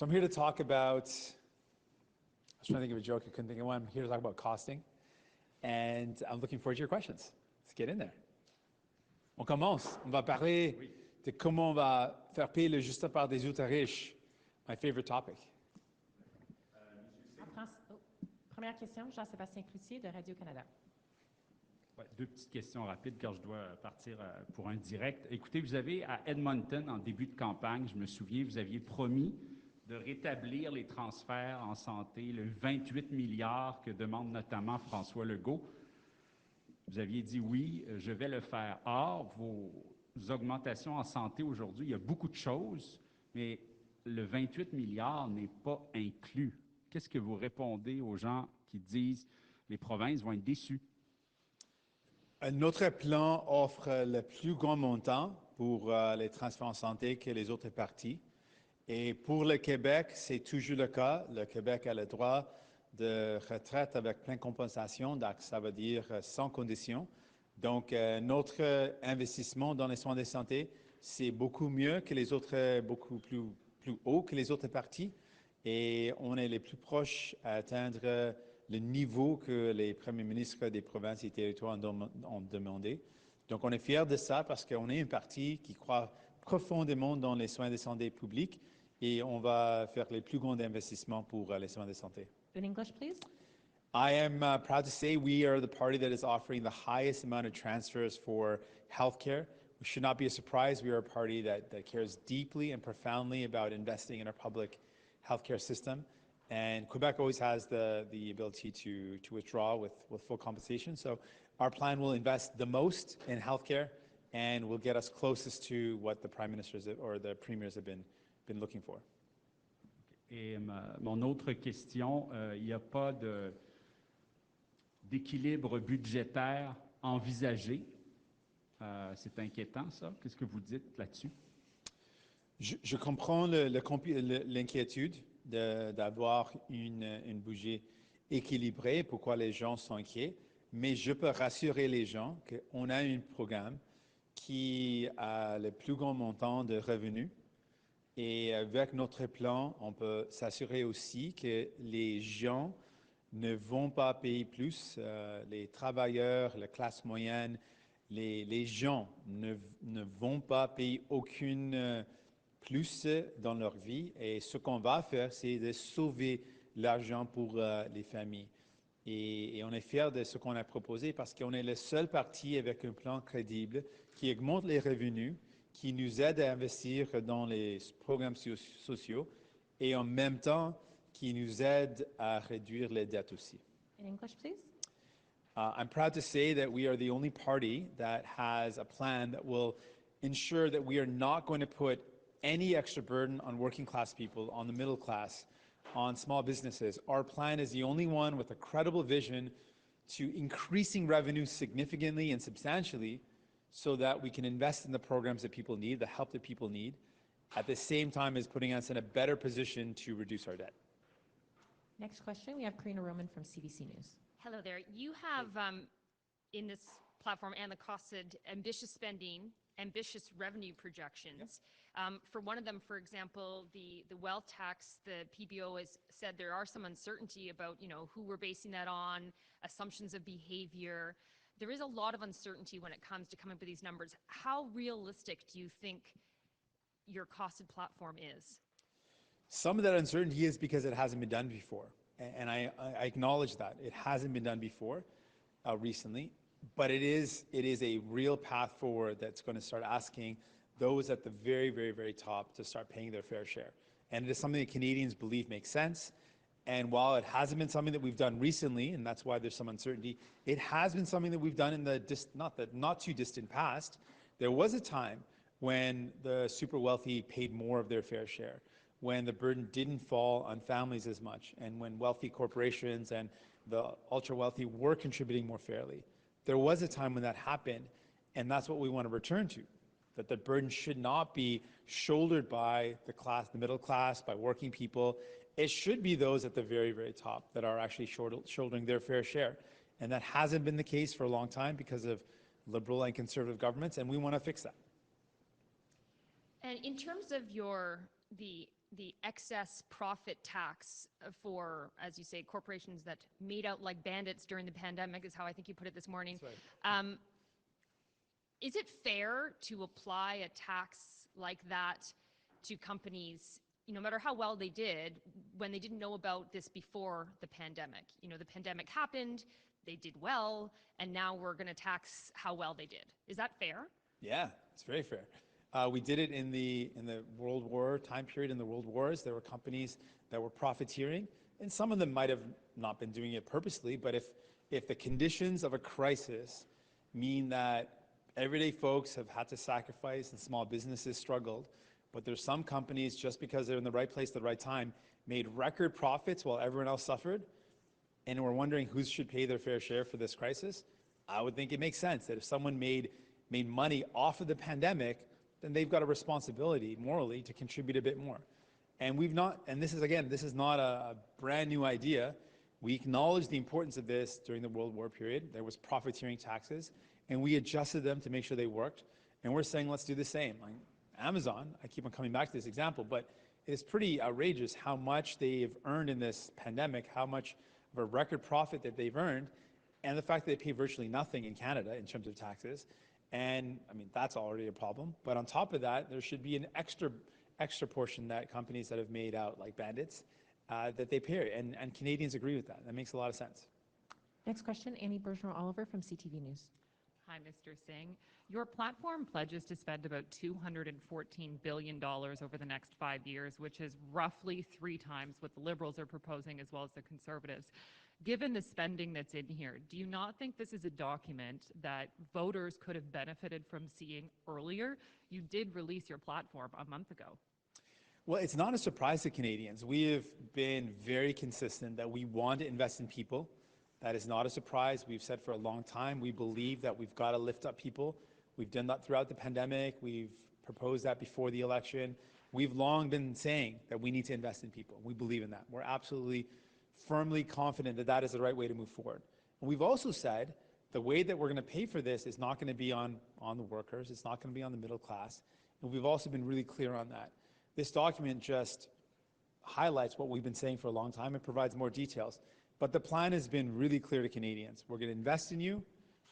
So I'm here to talk about, I was trying to think of a joke, I couldn't think of one. I'm here to talk about costing, and I'm looking forward to your questions. Let's get in there. On commence. On va parler de comment on va faire payer le juste par des ultra riches. My favorite topic. Première question, Jean-Sébastien Cloutier de Radio-Canada. Ouais, deux petites questions rapides car je dois partir pour un direct. Écoutez, vous avez à Edmonton, en début de campagne, je me souviens, vous aviez promis de rétablir les transferts en santé, le 28 milliards que demande notamment François Legault. Vous aviez dit oui, je vais le faire. Or, vos augmentations en santé aujourd'hui, il y a beaucoup de choses, mais le 28 milliards n'est pas inclus. Qu'est-ce que vous répondez aux gens qui disent les provinces vont être déçues? Notre plan offre le plus grand montant pour les transferts en santé que les autres parties. Et pour le Québec, c'est toujours le cas. Le Québec a le droit de retraite avec pleine compensation, donc ça veut dire sans condition. Donc, notre investissement dans les soins de santé, c'est beaucoup mieux que les autres, beaucoup plus haut que les autres parties. Et on est les plus proches à atteindre le niveau que les premiers ministres des provinces et territoires ont demandé. Donc, on est fiers de ça parce qu'on est une partie qui croit profondément dans les soins de santé publics et on va faire les plus grands investissements pour les soins de santé. In English, please. I am proud to say we are the party that is offering the highest amount of transfers for healthcare. We should not be a surprise. We are a party that cares deeply and profoundly about investing in our public healthcare system. And Quebec always has the ability to withdraw with full compensation. So our plan will invest the most in healthcare and will get us closest to what the prime ministers or the premiers have been looking for. Et mon autre question, il n'y a pas d'équilibre budgétaire envisagé. C'est inquiétant, ça. Qu'est-ce que vous dites là-dessus? Je comprends l'inquiétude d'avoir une budget équilibrée, pourquoi les gens sont inquiets, mais je peux rassurer les gens qu'on a un programme qui a le plus grand montant de revenus. Et avec notre plan, on peut s'assurer aussi que les gens ne vont pas payer plus. Les travailleurs, la classe moyenne, les gens ne vont pas payer aucune plus dans leur vie. Et ce qu'on va faire, c'est de sauver l'argent pour les familles. Et on est fiers de ce qu'on a proposé parce qu'on est le seul parti avec un plan crédible qui augmente les revenus, qui nous aide à investir dans les programmes sociaux et en même temps qui nous aide à réduire les dettes aussi. In English, please. I'm proud to say that we are the only party that has a plan that will ensure that we are not going to put any extra burden on working class people, on the middle class, on small businesses. Our plan is the only one with a credible vision to increasing revenue significantly and substantially so that we can invest in the programs that people need, the help that people need, at the same time as putting us in a better position to reduce our debt. Next question, we have Karina Roman from CBC News. Hello there. You have in this platform and the costed ambitious spending, ambitious revenue projections. Yep. For one of them, for example, the wealth tax, the PBO has said there are some uncertainty about, who we're basing that on, assumptions of behavior. There is a lot of uncertainty when it comes to coming up with these numbers. How realistic do you think your costed platform is? Some of that uncertainty is because it hasn't been done before. And I acknowledge that. It hasn't been done before recently, but it is a real path forward that's going to start asking those at the very, very, very top to start paying their fair share. And it is something that Canadians believe makes sense. And while it hasn't been something that we've done recently, and that's why there's some uncertainty, it has been something that we've done in the not too distant past. There was a time when the super wealthy paid more of their fair share, when the burden didn't fall on families as much, and when wealthy corporations and the ultra wealthy were contributing more fairly. There was a time when that happened, and that's what we want to return to, that the burden should not be shouldered by the middle class, by working people. It should be those at the very, very top that are actually shouldering their fair share. And that hasn't been the case for a long time because of Liberal and Conservative governments, and we want to fix that. And in terms of the excess profit tax for, as you say, corporations that made out like bandits during the pandemic, is how I think you put it this morning. That's right. Is it fair to apply a tax like that to companies, no matter how well they did, when they didn't know about this before the pandemic? The pandemic happened, they did well, and now we're going to tax how well they did. Is that fair? Yeah, it's very fair. We did it in the World War time period. In the World Wars, there were companies that were profiteering, and some of them might have not been doing it purposely, but if the conditions of a crisis mean that everyday folks have had to sacrifice and small businesses struggled, but there's some companies, just because they're in the right place at the right time, made record profits while everyone else suffered, and we're wondering who should pay their fair share for this crisis. I would think it makes sense that if someone made money off of the pandemic, then they've got a responsibility morally to contribute a bit more. And this is not a brand new idea. We acknowledged the importance of this during the World War period. There was profiteering taxes, and we adjusted them to make sure they worked. And we're saying, let's do the same. Like Amazon, I keep on coming back to this example, but it's pretty outrageous how much they've earned in this pandemic, how much of a record profit that they've earned, and the fact that they pay virtually nothing in Canada in terms of taxes. And I mean, that's already a problem. But on top of that, there should be an extra portion that companies that have made out like bandits, that they pay. And Canadians agree with that. That makes a lot of sense. Next question, Annie Bergeron-Oliver from CTV News. Hi, Mr. Singh. Your platform pledges to spend about $214 billion over the next 5 years, which is roughly 3 times what the Liberals are proposing, as well as the Conservatives. Given the spending that's in here, do you not think this is a document that voters could have benefited from seeing earlier? You did release your platform a month ago. Well, it's not a surprise to Canadians. We have been very consistent that we want to invest in people. That is not a surprise. We've said for a long time, we believe that we've got to lift up people. We've done that throughout the pandemic. We've proposed that before the election. We've long been saying that we need to invest in people. We believe in that. We're absolutely firmly confident that that is the right way to move forward. And we've also said the way that we're going to pay for this is not going to be on the workers. It's not going to be on the middle class. And we've also been really clear on that. This document just highlights what we've been saying for a long time and provides more details. But the plan has been really clear to Canadians. We're going to invest in you,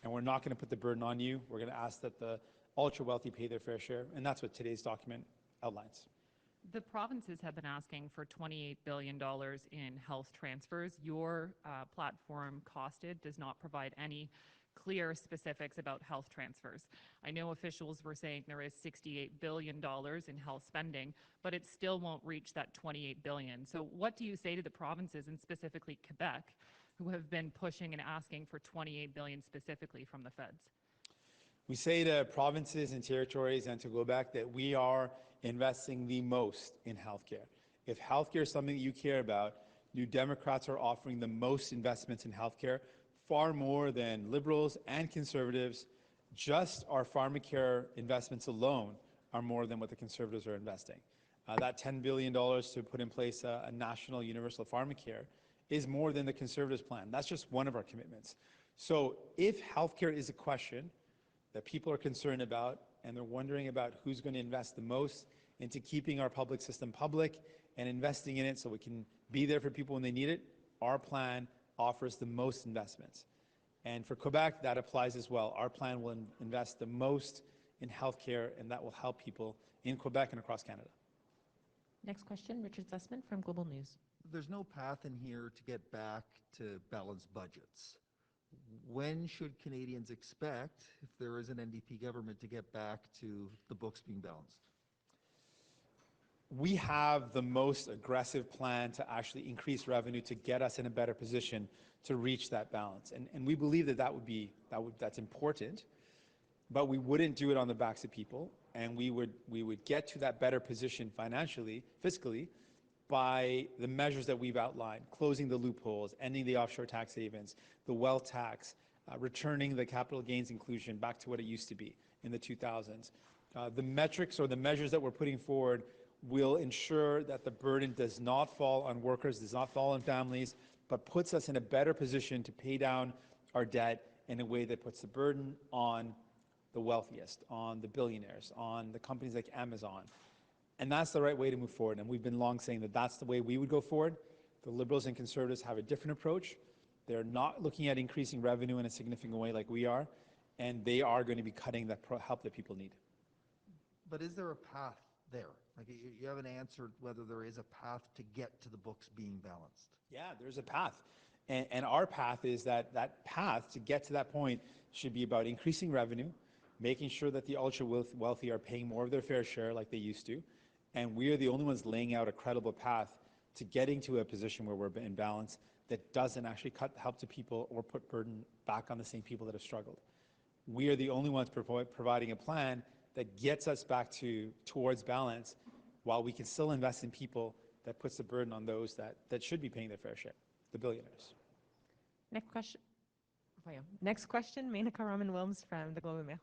and we're not going to put the burden on you. We're going to ask that the ultra-wealthy pay their fair share, and that's what today's document outlines. The provinces have been asking for $28 billion in health transfers. Your platform, Costed, does not provide any clear specifics about health transfers. I know officials were saying there is $68 billion in health spending, but it still won't reach that $28 billion. So what do you say to the provinces, and specifically Quebec, who have been pushing and asking for $28 billion specifically from the feds? We say to provinces and territories and to Quebec that we are investing the most in healthcare. If healthcare is something that you care about, New Democrats are offering the most investments in healthcare, far more than Liberals and Conservatives. Just our pharmacare investments alone are more than what the Conservatives are investing. That $10 billion to put in place a national universal pharmacare is more than the Conservatives' plan. That's just one of our commitments. So if healthcare is a question that people are concerned about, and they're wondering about who's going to invest the most into keeping our public system public and investing in it so we can be there for people when they need it, our plan offers the most investments. And for Quebec, that applies as well. Our plan will invest the most in healthcare, and that will help people in Quebec and across Canada. Next question, Richard Sussman from Global News. There's no path in here to get back to balanced budgets. When should Canadians expect, if there is an NDP government, to get back to the books being balanced? We have the most aggressive plan to actually increase revenue to get us in a better position to reach that balance. And we believe that's important, but we wouldn't do it on the backs of people. And we would get to that better position financially, fiscally, by the measures that we've outlined: closing the loopholes, ending the offshore tax havens, the wealth tax, returning the capital gains inclusion back to what it used to be in the 2000s. The metrics or the measures that we're putting forward will ensure that the burden does not fall on workers, does not fall on families, but puts us in a better position to pay down our debt in a way that puts the burden on the wealthiest, on the billionaires, on the companies like Amazon. And that's the right way to move forward. And we've been long saying that that's the way we would go forward. The Liberals and Conservatives have a different approach. They're not looking at increasing revenue in a significant way like we are, and they are going to be cutting that help that people need. But is there a path there? Like you haven't answered whether there is a path to get to the books being balanced. Yeah, there's a path. And our path is that path to get to that point should be about increasing revenue, making sure that the ultra wealthy are paying more of their fair share like they used to. And we are the only ones laying out a credible path to getting to a position where we're in balance that doesn't actually cut help to people or put burden back on the same people that have struggled. We are the only ones providing a plan that gets us back towards balance while we can still invest in people that puts the burden on those that should be paying their fair share, the billionaires. Next question. Next question, Menaka Raman-Wilms from the Globe and Mail.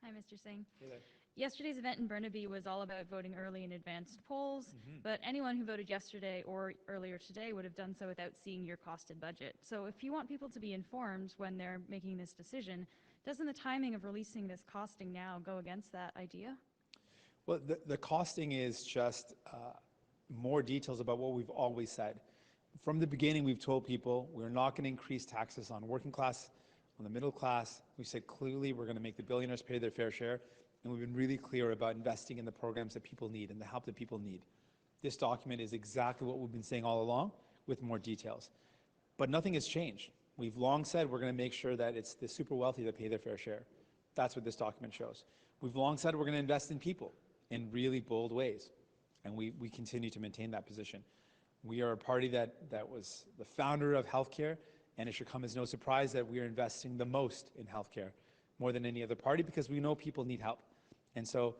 Hi, Mr. Singh. Hey there. Yesterday's event in Burnaby was all about voting early in advanced polls, but anyone who voted yesterday or earlier today would have done so without seeing your costed budget. So if you want people to be informed when they're making this decision, doesn't the timing of releasing this costing now go against that idea? Well, the costing is just more details about what we've always said. From the beginning, we've told people we're not going to increase taxes on working class, on the middle class. We said clearly we're going to make the billionaires pay their fair share. And we've been really clear about investing in the programs that people need and the help that people need. This document is exactly what we've been saying all along with more details. But nothing has changed. We've long said we're going to make sure that it's the super wealthy that pay their fair share. That's what this document shows. We've long said we're going to invest in people in really bold ways. And we continue to maintain that position. We are a party that was the founder of healthcare, and it should come as no surprise that we are investing the most in healthcare, more than any other party, because we know people need help. And so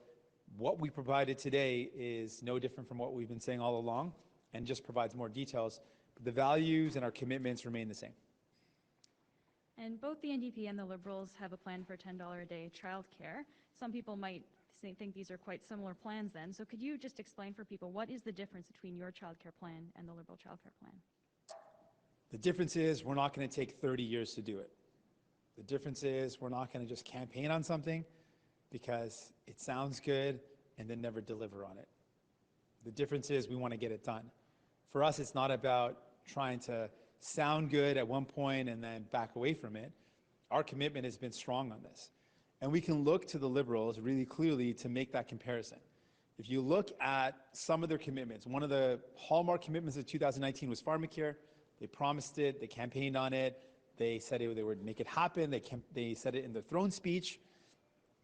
what we provided today is no different from what we've been saying all along and just provides more details. But the values and our commitments remain the same. And both the NDP and the Liberals have a plan for $10 a day childcare. Some people might think these are quite similar plans then. So could you just explain for people what is the difference between your childcare plan and the Liberal childcare plan? The difference is we're not going to take 30 years to do it. The difference is we're not going to just campaign on something because it sounds good and then never deliver on it. The difference is we want to get it done. For us, it's not about trying to sound good at one point and then back away from it. Our commitment has been strong on this. And we can look to the Liberals really clearly to make that comparison. If you look at some of their commitments, one of the hallmark commitments of 2019 was pharmacare. They promised it, they campaigned on it, they said they would make it happen, they said it in their throne speech.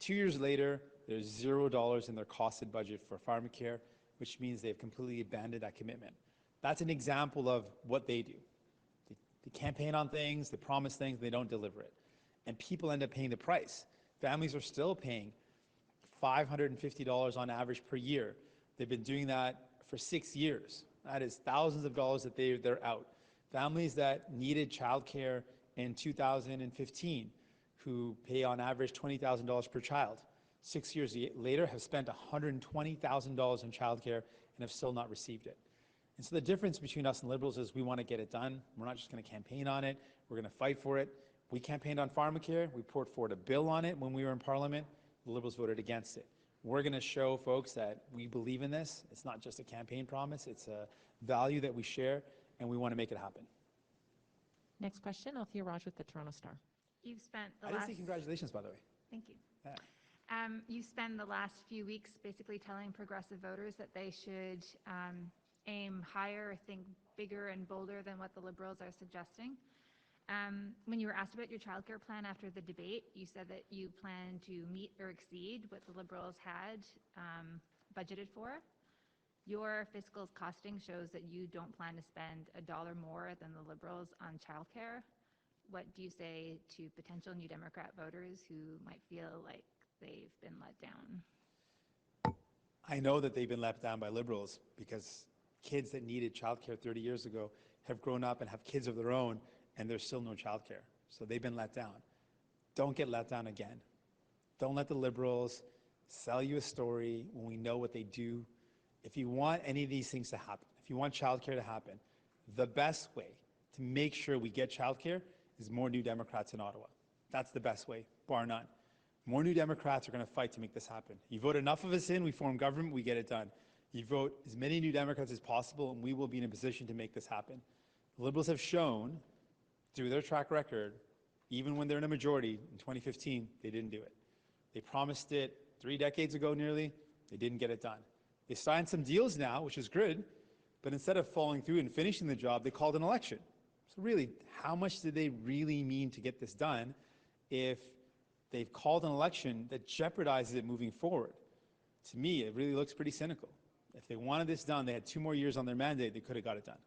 2 years later, there's $0 in their costed budget for pharmacare, which means they've completely abandoned that commitment. That's an example of what they do. They campaign on things, they promise things, they don't deliver it. And people end up paying the price. Families are still paying $550 on average per year. They've been doing that for 6 years. That is thousands of dollars that they're out. Families that needed childcare in 2015, who pay on average $20,000 per child, 6 years later have spent $120,000 in childcare and have still not received it. And so the difference between us and Liberals is we want to get it done. We're not just going to campaign on it. We're going to fight for it. We campaigned on pharmacare. We put forward a bill on it when we were in Parliament. The Liberals voted against it. We're going to show folks that we believe in this. It's not just a campaign promise. It's a value that we share, and we want to make it happen. Next question, Althea Raj with the Toronto Star. You've spent the I didn't say congratulations, by the way. Thank you. Yeah. You spent the last few weeks basically telling progressive voters that they should aim higher, think bigger and bolder than what the Liberals are suggesting. When you were asked about your childcare plan after the debate, you said that you plan to meet or exceed what the Liberals had budgeted for. Your fiscal costing shows that you don't plan to spend $1 more than the Liberals on childcare. What do you say to potential New Democrat voters who might feel like they've been let down? I know that they've been let down by Liberals because kids that needed childcare 30 years ago have grown up and have kids of their own, and there's still no childcare. So they've been let down. Don't get let down again. Don't let the Liberals sell you a story when we know what they do. If you want any of these things to happen, if you want childcare to happen, the best way to make sure we get childcare is more New Democrats in Ottawa. That's the best way, bar none. More New Democrats are going to fight to make this happen. You vote enough of us in, we form government, we get it done. You vote as many New Democrats as possible, and we will be in a position to make this happen. The Liberals have shown, through their track record, even when they're in a majority in 2015, they didn't do it. They promised it 3 decades ago nearly, they didn't get it done. They signed some deals now, which is good, but instead of following through and finishing the job, they called an election. So really, how much did they really mean to get this done if they've called an election that jeopardizes it moving forward? To me, it really looks pretty cynical. If they wanted this done, they had 2 more years on their mandate, they could have got it done.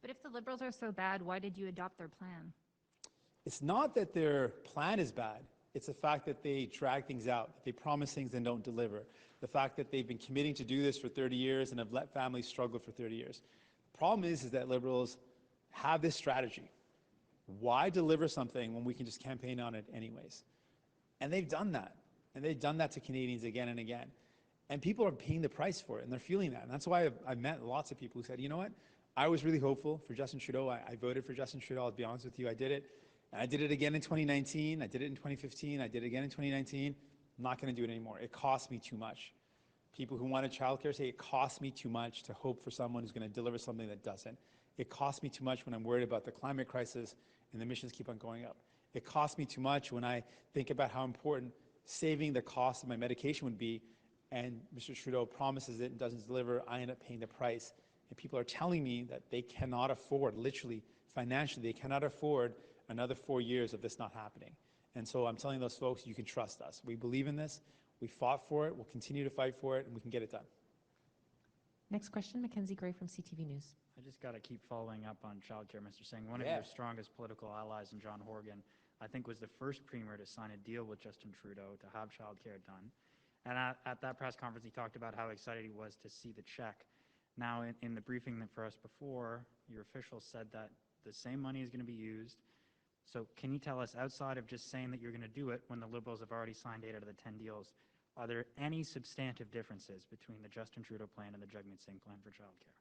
But if the Liberals are so bad, why did you adopt their plan? It's not that their plan is bad. It's the fact that they drag things out, that they promise things and don't deliver. The fact that they've been committing to do this for 30 years and have let families struggle for 30 years. The problem is that Liberals have this strategy. Why deliver something when we can just campaign on it anyways? And they've done that. And they've done that to Canadians again and again. And people are paying the price for it, and they're feeling that. And that's why I've met lots of people who said, you know what? I was really hopeful for Justin Trudeau. I voted for Justin Trudeau, I'll be honest with you, I did it. And I did it again in 2019, I did it in 2015, I did it again in 2019. I'm not gonna do it anymore. It cost me too much. People who wanted childcare say it costs me too much to hope for someone who's gonna deliver something that doesn't. It costs me too much when I'm worried about the climate crisis and the emissions keep on going up. It costs me too much when I think about how important saving the cost of my medication would be, and Mr. Trudeau promises it and doesn't deliver, I end up paying the price. And people are telling me that they cannot afford, literally, financially, they cannot afford another 4 years of this not happening. And so I'm telling those folks, you can trust us. We believe in this, we fought for it, we'll continue to fight for it, and we can get it done. Next question, Mackenzie Gray from CTV News. I just got to keep following up on childcare, Mr. Singh. One of your strongest political allies, in John Horgan, I think was the first premier to sign a deal with Justin Trudeau to have childcare done. And at that press conference, he talked about how excited he was to see the check. Now, in the briefing for us before, your officials said that the same money is going to be used. So can you tell us, outside of just saying that you're going to do it when the Liberals have already signed 8 out of the 10 deals, are there any substantive differences between the Justin Trudeau plan and the Jagmeet Singh plan for childcare?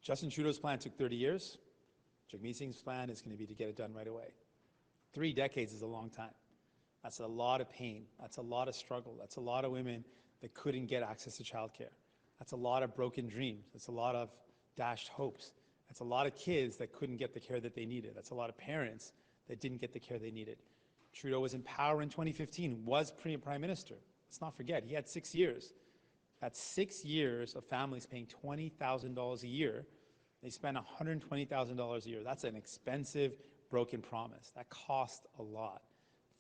Justin Trudeau's plan took 30 years. Jagmeet Singh's plan is going to be to get it done right away. 3 decades is a long time. That's a lot of pain. That's a lot of struggle. That's a lot of women that couldn't get access to childcare. That's a lot of broken dreams. That's a lot of dashed hopes. That's a lot of kids that couldn't get the care that they needed. That's a lot of parents that didn't get the care they needed. Trudeau was in power in 2015, was Prime Minister. Let's not forget, he had 6 years. That's 6 years of families paying $20,000 a year. They spend $120,000 a year. That's an expensive, broken promise. That cost a lot.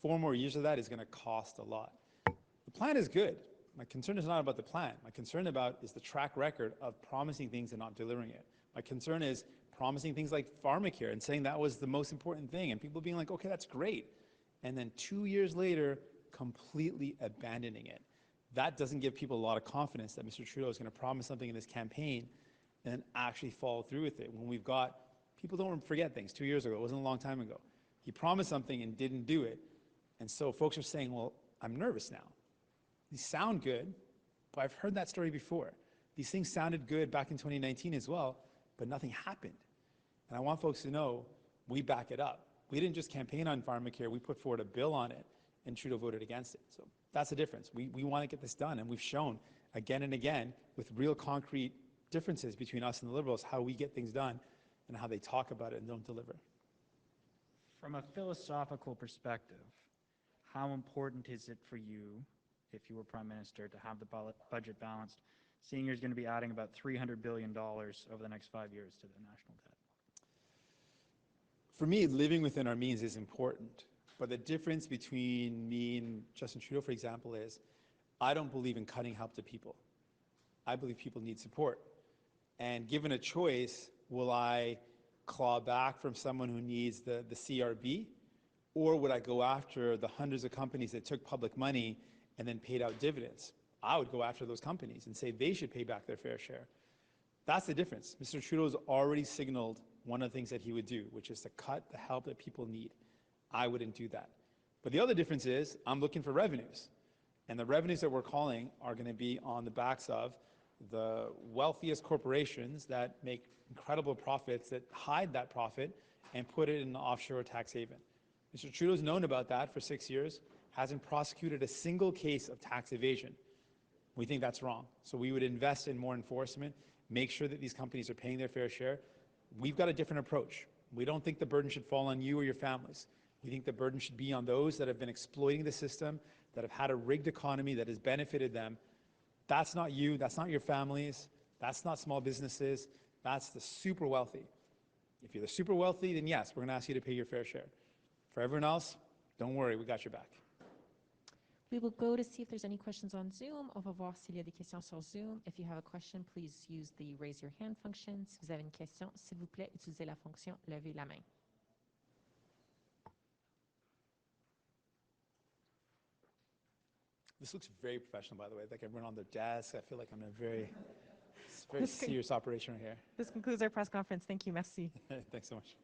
4 more years of that is going to cost a lot. The plan is good. My concern is not about the plan. My concern about is the track record of promising things and not delivering it. My concern is promising things like pharmacare and saying that was the most important thing, and people being like, okay, that's great. And then 2 years later, completely abandoning it. That doesn't give people a lot of confidence that Mr. Trudeau is going to promise something in this campaign and then actually follow through with it. When we've got, people don't forget things. 2 years ago, it wasn't a long time ago. He promised something and didn't do it. And so folks are saying, well, I'm nervous now. These sound good, but I've heard that story before. These things sounded good back in 2019 as well, but nothing happened. And I want folks to know we back it up. We didn't just campaign on pharmacare, we put forward a bill on it, and Trudeau voted against it. So that's the difference. We want to get this done, and we've shown again and again with real concrete differences between us and the Liberals how we get things done and how they talk about it and don't deliver. From a philosophical perspective, how important is it for you, if you were Prime Minister, to have the budget balanced, seeing you're going to be adding about $300 billion over the next 5 years to the national debt? For me, living within our means is important. But the difference between me and Justin Trudeau, for example, is I don't believe in cutting help to people. I believe people need support. And given a choice, will I claw back from someone who needs the CRB? Or would I go after the hundreds of companies that took public money and then paid out dividends? I would go after those companies and say they should pay back their fair share. That's the difference. Mr. Trudeau's already signaled one of the things that he would do, which is to cut the help that people need. I wouldn't do that. But the other difference is I'm looking for revenues. And the revenues that we're calling are going to be on the backs of the wealthiest corporations that make incredible profits, that hide that profit and put it in an offshore tax haven. Mr. Trudeau's known about that for 6 years, hasn't prosecuted a single case of tax evasion. We think that's wrong. So we would invest in more enforcement, make sure that these companies are paying their fair share. We've got a different approach. We don't think the burden should fall on you or your families. We think the burden should be on those that have been exploiting the system, that have had a rigged economy that has benefited them. That's not you, that's not your families, that's not small businesses, that's the super wealthy. If you're the super wealthy, then yes, we're going to ask you to pay your fair share. For everyone else, don't worry, we got your back. We will go to see if there's any questions on Zoom. On va voir s'il y a des questions sur Zoom. If you have a question, please use the raise your hand function. Si vous avez une question, s'il vous plaît, utilisez la fonction lever la main. This looks very professional, by the way. Like everyone on their desk. I feel like I'm in a very serious operation right here. This concludes our press conference. Thank you. Merci. Thanks so much.